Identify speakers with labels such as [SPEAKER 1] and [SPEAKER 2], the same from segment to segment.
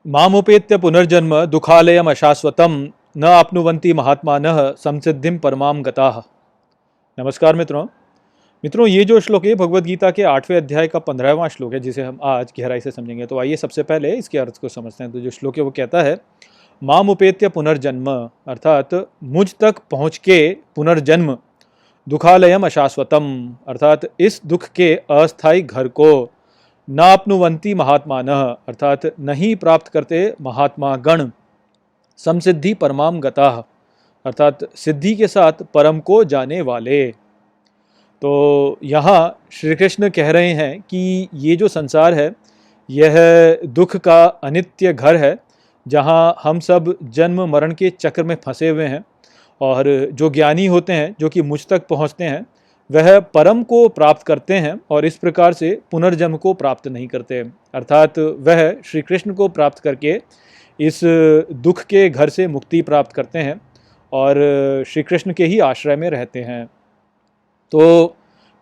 [SPEAKER 1] मामुपेत्य पुनर्जन्म दुखालयम अशाश्वतम न आपनुवन्ति महात्मानः संसिद्धिम परमाम गताः। नमस्कार मित्रों, ये जो श्लोक है भगवद गीता के 8वें अध्याय का 15वां श्लोक है, जिसे हम आज गहराई से समझेंगे। तो आइए सबसे पहले इसके अर्थ को समझते हैं। तो जो श्लोक है वो कहता है, मामुपेत्य पुनर्जन्म, अर्थात मुझ तक पहुँच के पुनर्जन्म, दुखालयम अशाश्वतम, अर्थात इस दुख के अस्थायी घर को, नाप्नुवन्ति महात्मानः, अर्थात नहीं प्राप्त करते महात्मा गण, समसिद्धि परमाम गताः, अर्थात सिद्धि के साथ परम को जाने वाले। तो यहाँ श्री कृष्ण कह रहे हैं कि ये जो संसार है यह दुख का अनित्य घर है, जहाँ हम सब जन्म मरण के चक्र में फंसे हुए हैं, और जो ज्ञानी होते हैं, जो कि मुझ तक पहुँचते हैं, वह परम को प्राप्त करते हैं और इस प्रकार से पुनर्जन्म को प्राप्त नहीं करते। अर्थात वह श्री कृष्ण को प्राप्त करके इस दुख के घर से मुक्ति प्राप्त करते हैं और श्री कृष्ण के ही आश्रय में रहते हैं। तो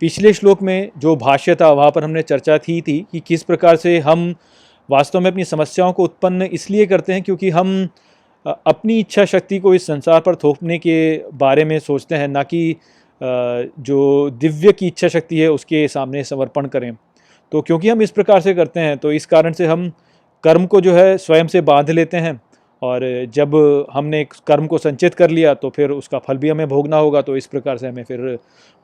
[SPEAKER 1] पिछले श्लोक में जो भाष्य था वहाँ पर हमने चर्चा की थी कि किस प्रकार से हम वास्तव में अपनी समस्याओं को उत्पन्न इसलिए करते हैं क्योंकि हम अपनी इच्छा शक्ति को इस संसार पर थोपने के बारे में सोचते हैं, ना कि जो दिव्य की इच्छा शक्ति है उसके सामने समर्पण करें। तो क्योंकि हम इस प्रकार से करते हैं तो इस कारण से हम कर्म को जो है स्वयं से बांध लेते हैं, और जब हमने कर्म को संचित कर लिया तो फिर उसका फल भी हमें भोगना होगा। तो इस प्रकार से हमें फिर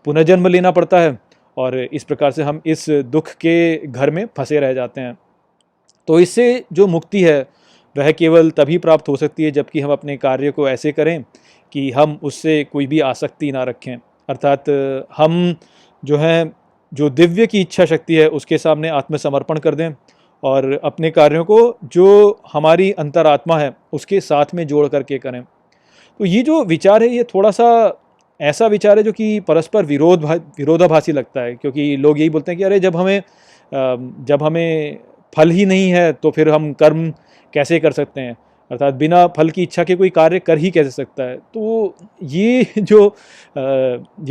[SPEAKER 1] पुनर्जन्म लेना पड़ता है और इस प्रकार से हम इस दुख के घर में फंसे रह जाते हैं। तो इससे जो मुक्ति है वह केवल तभी प्राप्त हो सकती है जबकि हम अपने कार्य को ऐसे करें कि हम उससे कोई भी आसक्ति ना रखें। अर्थात हम जो हैं, जो दिव्य की इच्छा शक्ति है उसके सामने आत्मसमर्पण कर दें और अपने कार्यों को जो हमारी अंतरात्मा है उसके साथ में जोड़ करके करें। तो ये जो विचार है ये थोड़ा सा ऐसा विचार है जो कि परस्पर विरोधाभासी लगता है, क्योंकि लोग यही बोलते हैं कि अरे जब हमें फल ही नहीं है तो फिर हम कर्म कैसे कर सकते हैं, अर्थात बिना फल की इच्छा के कोई कार्य कर ही कैसे सकता है। तो ये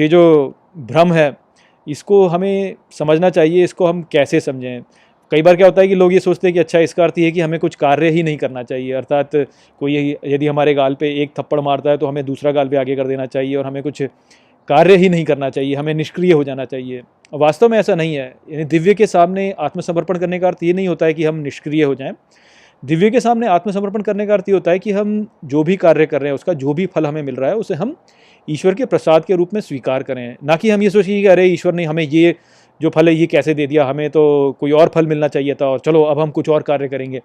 [SPEAKER 1] जो भ्रम है इसको हमें समझना चाहिए, इसको हम कैसे समझें। कई बार क्या होता है कि लोग ये सोचते हैं कि अच्छा, इसका अर्थ ये है कि हमें कुछ कार्य ही नहीं करना चाहिए, अर्थात कोई यदि हमारे गाल पे एक थप्पड़ मारता है तो हमें दूसरा गाल भी आगे कर देना चाहिए और हमें कुछ कार्य ही नहीं करना चाहिए, हमें निष्क्रिय हो जाना चाहिए। वास्तव में ऐसा नहीं है। यानी दिव्य के सामने आत्मसमर्पण करने का अर्थ ये नहीं होता है कि हम निष्क्रिय हो जाएं। दिव्य के सामने आत्मसमर्पण करने का अर्थ ये होता है कि हम जो भी कार्य कर रहे हैं उसका जो भी फल हमें मिल रहा है उसे हम ईश्वर के प्रसाद के रूप में स्वीकार करें, ना कि हम ये सोचिए कि अरे ईश्वर ने हमें ये जो फल है ये कैसे दे दिया, हमें तो कोई और फल मिलना चाहिए था और चलो अब हम कुछ और कार्य करेंगे।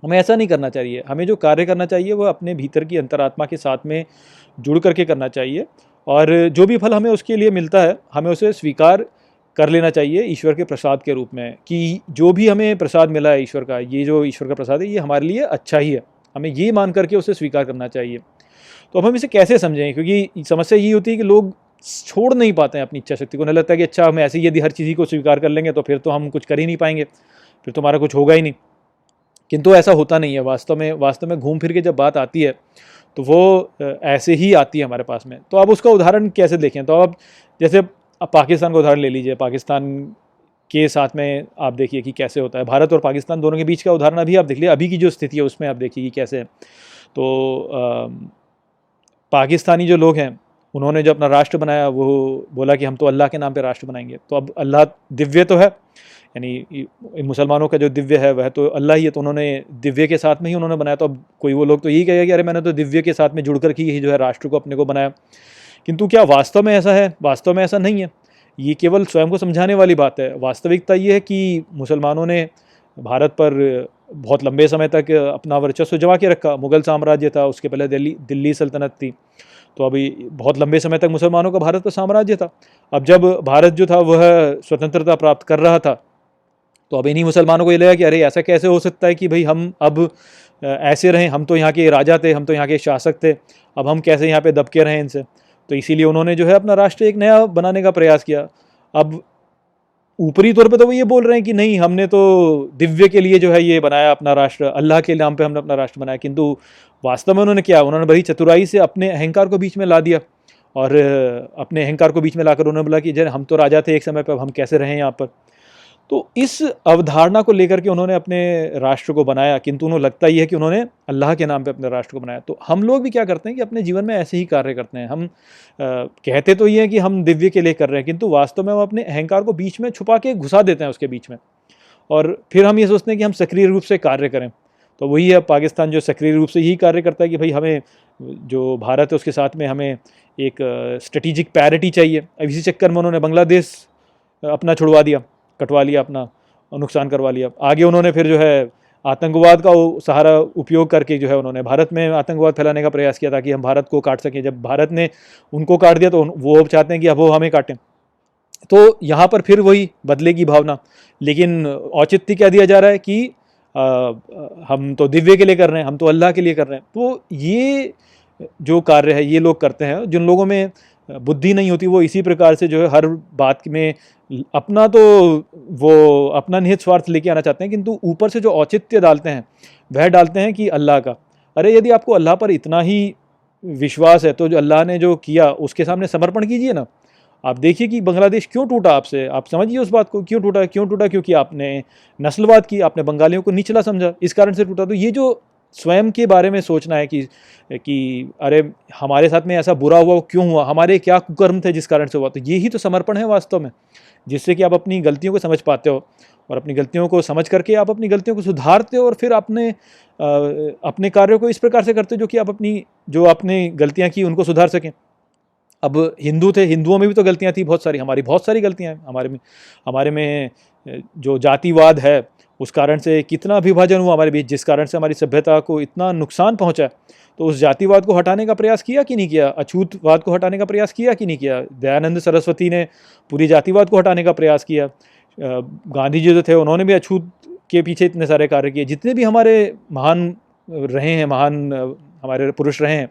[SPEAKER 1] हमें ऐसा नहीं करना चाहिए। हमें जो कार्य करना चाहिए वह अपने भीतर की अंतरात्मा के साथ में जुड़ करके करना चाहिए, और जो भी फल हमें उसके लिए मिलता है हमें उसे स्वीकार कर लेना चाहिए ईश्वर के प्रसाद के रूप में, कि जो भी हमें प्रसाद मिला है ईश्वर का, ये जो ईश्वर का प्रसाद है ये हमारे लिए अच्छा ही है, हमें ये मान करके उसे स्वीकार करना चाहिए। तो अब हम इसे कैसे समझें, क्योंकि समस्या ये होती है कि लोग छोड़ नहीं पाते हैं अपनी इच्छा शक्ति को। उन्हें लगता है कि अच्छा, हम ऐसे ही यदि हर चीज़ को स्वीकार कर लेंगे तो फिर तो हम कुछ कर ही नहीं पाएंगे, फिर तो हमारा कुछ होगा ही नहीं। किंतु ऐसा होता नहीं है। वास्तव में घूम फिर के जब बात आती है तो वो ऐसे ही आती है हमारे पास में। तो अब उसका उदाहरण कैसे देखें, तो अब जैसे अब पाकिस्तान का उदाहरण ले लीजिए। पाकिस्तान के साथ में आप देखिए कि कैसे होता है। भारत और पाकिस्तान दोनों के बीच का उदाहरण अभी आप देख लीजिए, अभी की जो स्थिति है उसमें आप देखिए कि कैसे है। तो पाकिस्तानी जो लोग हैं उन्होंने जो अपना राष्ट्र बनाया वो बोला कि हम तो अल्लाह के नाम पे राष्ट्र बनाएंगे। तो अब अल्लाह दिव्य तो है, यानी मुसलमानों का जो दिव्य है वह तो अल्लाह ही है, तो उन्होंने दिव्य के साथ में ही उन्होंने बनाया। तो अब कोई वो लोग तो यही कहेगा कि अरे मैंने तो दिव्य के साथ में जुड़ कर ही जो है राष्ट्र को अपने को बनाया। किंतु क्या वास्तव में ऐसा है? वास्तव में ऐसा नहीं है। ये केवल स्वयं को समझाने वाली बात है। वास्तविकता ये है कि मुसलमानों ने भारत पर बहुत लंबे समय तक अपना वर्चस्व जमा के रखा। मुग़ल साम्राज्य था, उसके पहले दिल्ली सल्तनत थी। तो अभी बहुत लंबे समय तक मुसलमानों का भारत पर साम्राज्य था। अब जब भारत जो था वह स्वतंत्रता प्राप्त कर रहा था तो अब इन्हीं मुसलमानों को ये लगा कि अरे ऐसा कैसे हो सकता है कि भाई हम अब ऐसे रहें, हम तो यहाँ के राजा थे, हम तो यहाँ के शासक थे, अब हम कैसे यहाँ पे दबके रहें इनसे। तो इसीलिए उन्होंने जो है अपना राष्ट्र एक नया बनाने का प्रयास किया। अब ऊपरी तौर पे तो वो ये बोल रहे हैं कि नहीं, हमने तो दिव्य के लिए जो है ये बनाया अपना राष्ट्र, अल्लाह के नाम पे हमने अपना राष्ट्र बनाया। किंतु वास्तव में उन्होंने क्या, उन्होंने बड़ी चतुराई से अपने अहंकार को बीच में ला दिया, और अपने अहंकार को बीच में लाकर उन्होंने बोला कि जब हम तो राजा थे एक समय पर, अब हम कैसे रहें यहाँ पर। तो इस अवधारणा को लेकर के उन्होंने अपने राष्ट्र को बनाया, किंतु उन्हें लगता ही है कि उन्होंने अल्लाह के नाम पे अपने राष्ट्र को बनाया। तो हम लोग भी क्या करते हैं कि अपने जीवन में ऐसे ही कार्य करते हैं। हम कहते तो ये हैं कि हम दिव्य के लिए कर रहे हैं, किंतु वास्तव में हम अपने अहंकार को बीच में छुपा के घुसा देते हैं उसके बीच में, और फिर हम ये सोचते हैं कि हम सक्रिय रूप से कार्य करें। तो वही है पाकिस्तान जो सक्रिय रूप से यही कार्य करता है कि भाई हमें जो भारत है उसके साथ में हमें एक स्ट्रेटेजिक पैरिटी चाहिए। अब इसी चक्कर में उन्होंने बांग्लादेश अपना छुड़वा दिया, कटवा लिया, अपना नुकसान करवा लिया। आगे उन्होंने फिर जो है आतंकवाद का सहारा उपयोग करके जो है उन्होंने भारत में आतंकवाद फैलाने का प्रयास किया ताकि हम भारत को काट सकें। जब भारत ने उनको काट दिया तो वो चाहते हैं कि अब वो हमें काटें। तो यहाँ पर फिर वही बदले की भावना, लेकिन औचित्य क्या दिया जा रहा है कि हम तो दिव्य के लिए कर रहे हैं, हम तो अल्लाह के लिए कर रहे हैं। तो ये जो कार्य है ये लोग करते हैं। जिन लोगों में बुद्धि नहीं होती वो इसी प्रकार से जो है हर बात में अपना तो वो अपना निहित स्वार्थ लेके आना चाहते हैं, किंतु ऊपर से जो औचित्य डालते हैं वह डालते हैं कि अल्लाह का। अरे यदि आपको अल्लाह पर इतना ही विश्वास है तो जो अल्लाह ने जो किया उसके सामने समर्पण कीजिए ना। आप देखिए कि बांग्लादेश क्यों टूटा आपसे, आप समझिए उस बात को, क्यों टूटा, क्यों टूटा? क्योंकि आपने नस्लवाद की, आपने बंगालियों को निचला समझा, इस कारण से टूटा। तो ये जो स्वयं के बारे में सोचना है कि अरे हमारे साथ में ऐसा बुरा हुआ, क्यों हुआ, हमारे क्या कुकर्म थे जिस कारण से हुआ, तो यही तो समर्पण है वास्तव में, जिससे कि आप अपनी गलतियों को समझ पाते हो, और अपनी गलतियों को समझ करके आप अपनी गलतियों को सुधारते हो, और फिर अपने कार्यों को इस प्रकार से करते हो जो कि आप जो आपने गलतियाँ की उनको सुधार सकें। अब हिंदू थे, हिंदुओं में भी तो गलतियाँ थी बहुत सारी, हमारी बहुत सारी गलतियाँ हैं। हमारे में जो जातिवाद है उस कारण से कितना विभाजन हुआ हमारे बीच, जिस कारण से हमारी सभ्यता को इतना नुकसान पहुंचा। तो उस जातिवाद को हटाने का प्रयास किया कि नहीं किया? अछूतवाद को हटाने का प्रयास किया कि नहीं किया? दयानंद सरस्वती ने पूरी जातिवाद को हटाने का प्रयास किया। गांधी जी जो थे उन्होंने भी अछूत के पीछे इतने सारे कार्य किए। जितने भी हमारे महान रहे हैं, महान हमारे पुरुष रहे हैं,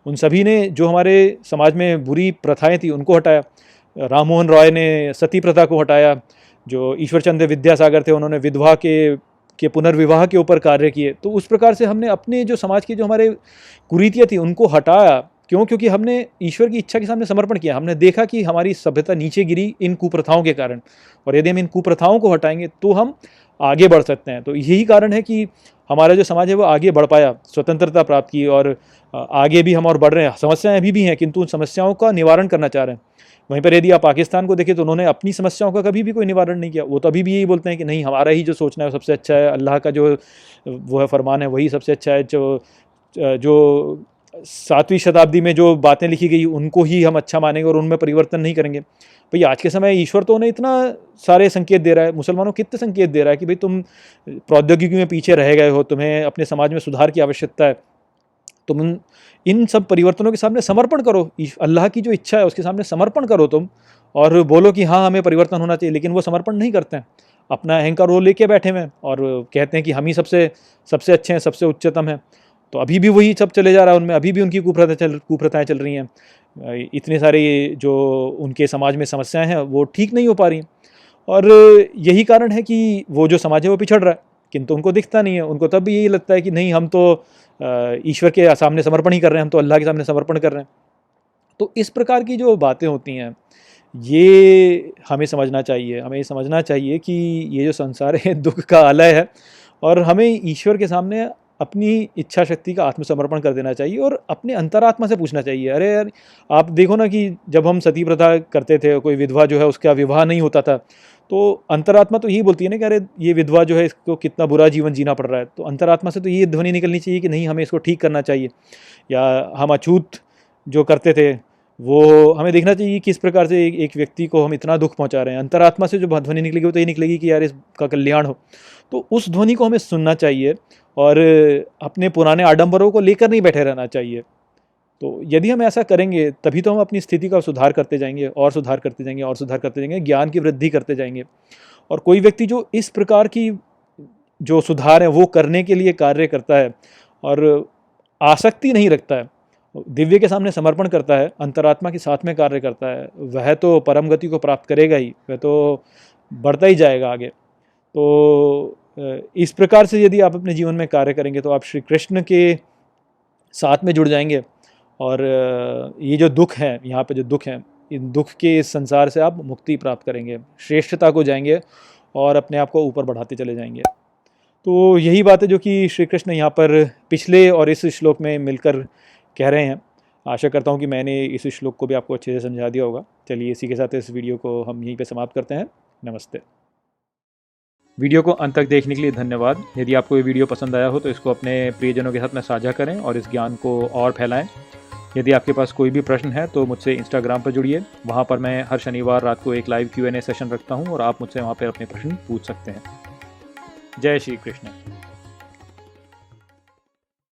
[SPEAKER 1] उन सभी ने जो हमारे समाज में बुरी प्रथाएं थी उनको हटाया। राम मोहन रॉय ने सती प्रथा को हटाया। जो ईश्वर चंद्र विद्यासागर थे उन्होंने विधवा के पुनर्विवाह के ऊपर कार्य किए। तो उस प्रकार से हमने अपने जो समाज की जो हमारे कुरीतियाँ थी उनको हटाया। क्यों? क्योंकि हमने ईश्वर की इच्छा के सामने समर्पण किया। हमने देखा कि हमारी सभ्यता नीचे गिरी इन कुप्रथाओं के कारण, और यदि हम इन कुप्रथाओं को हटाएंगे तो हम आगे बढ़ सकते हैं। तो यही कारण है कि हमारा जो समाज है वो आगे बढ़ पाया, स्वतंत्रता प्राप्त की, और आगे भी हम और बढ़ रहे हैं। समस्याएं अभी भी हैं, किंतु उन समस्याओं का निवारण करना चाह रहे हैं। वहीं पर यदि आप पाकिस्तान को देखें तो उन्होंने अपनी समस्याओं का कभी भी कोई निवारण नहीं किया। वो तो अभी भी यही बोलते हैं कि नहीं, हमारा ही जो सोचना है वो सबसे अच्छा है, अल्लाह का जो वो है फरमान है वही सबसे अच्छा है। जो 7वीं शताब्दी में जो बातें लिखी गई उनको ही हम अच्छा मानेंगे और उनमें परिवर्तन नहीं करेंगे। भाई आज के समय ईश्वर तो उन्हें इतना सारे संकेत दे रहा है, मुसलमानों को कितने संकेत दे रहा है कि भाई तुम प्रौद्योगिकी में पीछे रह गए हो, तुम्हें अपने समाज में सुधार की आवश्यकता है, तुम इन सब परिवर्तनों के सामने समर्पण करो, अल्लाह की जो इच्छा है उसके सामने समर्पण करो तुम, और बोलो कि हाँ हमें परिवर्तन होना चाहिए। लेकिन वो समर्पण नहीं करते हैं, अपना अहंकार वो लेके बैठे हुए हैं और कहते हैं कि हम ही सबसे सबसे अच्छे हैं, सबसे उच्चतम हैं। तो अभी भी वही सब चले जा रहा है उनमें, अभी भी उनकी कुप्रथाएं चल रही हैं। इतने सारे जो उनके समाज में समस्याएं हैं वो ठीक नहीं हो पा रही, और यही कारण है कि वो जो समाज है वो पिछड़ रहा है, किंतु उनको दिखता नहीं है। उनको तब भी यही लगता है कि नहीं, हम तो ईश्वर के सामने समर्पण ही कर रहे हैं, हम तो अल्लाह के सामने समर्पण कर रहे हैं। तो इस प्रकार की जो बातें होती हैं ये हमें समझना चाहिए। हमें ये समझना चाहिए कि ये जो संसार है दुख का आलय है, और हमें ईश्वर के सामने अपनी इच्छा शक्ति का आत्मसमर्पण कर देना चाहिए और अपने अंतरात्मा से पूछना चाहिए। अरे यार, आप देखो ना कि जब हम सती प्रथा करते थे, कोई विधवा जो है उसका विवाह नहीं होता था, तो अंतरात्मा तो यही बोलती है ना कि अरे ये विधवा जो है इसको कितना बुरा जीवन जीना पड़ रहा है। तो अंतरात्मा से तो ये ध्वनि निकलनी चाहिए कि नहीं, हमें इसको ठीक करना चाहिए। या हम अछूत जो करते थे वो हमें देखना चाहिए किस प्रकार से एक व्यक्ति को हम इतना दुख पहुंचा रहे हैं। अंतरात्मा से जो ध्वनि निकलेगी वो तो ये निकलेगी कि यार इसका कल्याण हो। तो उस ध्वनि को हमें सुनना चाहिए और अपने पुराने आडंबरों को लेकर नहीं बैठे रहना चाहिए। तो यदि हम ऐसा करेंगे तभी तो हम अपनी स्थिति का सुधार करते जाएंगे, और सुधार करते जाएंगे, और सुधार करते जाएंगे, ज्ञान की वृद्धि करते जाएंगे। और कोई व्यक्ति जो इस प्रकार की जो सुधार है वो करने के लिए कार्य करता है और आसक्ति नहीं रखता है, दिव्य के सामने समर्पण करता है, अंतरात्मा के साथ में कार्य करता है, वह तो परम गति को प्राप्त करेगा ही, वह तो बढ़ता ही जाएगा आगे। तो इस प्रकार से यदि आप अपने जीवन में कार्य करेंगे तो आप श्री कृष्ण के साथ में जुड़ जाएंगे, और ये जो दुख है, यहाँ पे जो दुख है, इन दुख के इस संसार से आप मुक्ति प्राप्त करेंगे, श्रेष्ठता को जाएंगे, और अपने आप को ऊपर बढ़ाते चले जाएंगे। तो यही बात है जो कि श्री कृष्ण यहाँ पर पिछले और इस श्लोक में मिलकर कह रहे हैं। आशा करता हूँ कि मैंने इस श्लोक को भी आपको अच्छे से समझा दिया होगा। चलिए इसी के साथ इस वीडियो को हम यहीं पे समाप्त करते हैं। नमस्ते। वीडियो को अंत तक देखने के लिए धन्यवाद। यदि आपको ये वीडियो पसंद आया हो तो इसको अपने प्रियजनों के साथ में साझा करें और इस ज्ञान को और फैलाएं। यदि आपके पास कोई भी प्रश्न है तो मुझसे इंस्टाग्राम पर जुड़िए। वहाँ पर मैं हर शनिवार रात को एक लाइव Q&A सेशन रखता हूँ और आप मुझसे वहाँ पर अपने प्रश्न पूछ सकते हैं। जय श्री कृष्ण।